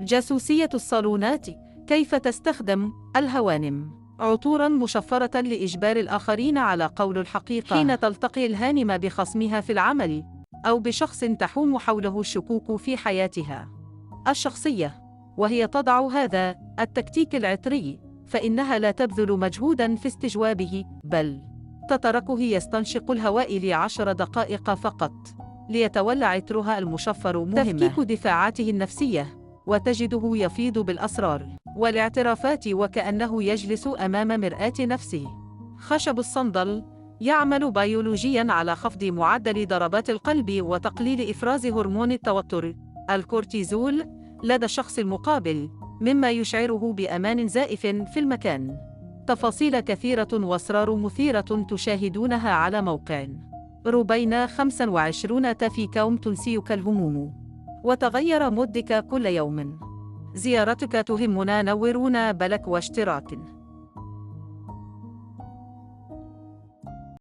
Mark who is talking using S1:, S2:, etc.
S1: جاسوسية الصالونات. كيف تستخدم الهوانم عطوراً مشفرة لإجبار الآخرين على قول الحقيقة حين تلتقي الهانمة بخصمها في العمل أو بشخص تحوم حوله الشكوك في حياتها الشخصية، وهي تضع هذا التكتيك العطري، فإنها لا تبذل مجهوداً في استجوابه، بل تتركه يستنشق الهواء ل10 دقائق فقط ليتولى عطرها المشفر تفكيك دفاعاته النفسية، وتجده يفيض بالأسرار والاعترافات وكأنه يجلس أمام مرآة نفسه. خشب الصندل يعمل بيولوجياً على خفض معدل ضربات القلب وتقليل إفراز هرمون التوتر الكورتيزول لدى الشخص المقابل، مما يشعره بأمان زائف في المكان. تفاصيل كثيرة وأسرار مثيرة تشاهدونها على موقع روبينا 25 تفيكوم تنسيك الهموم وتغير مودك كل يوم. زيارتك تهمنا، نورونا بلك واشتراك.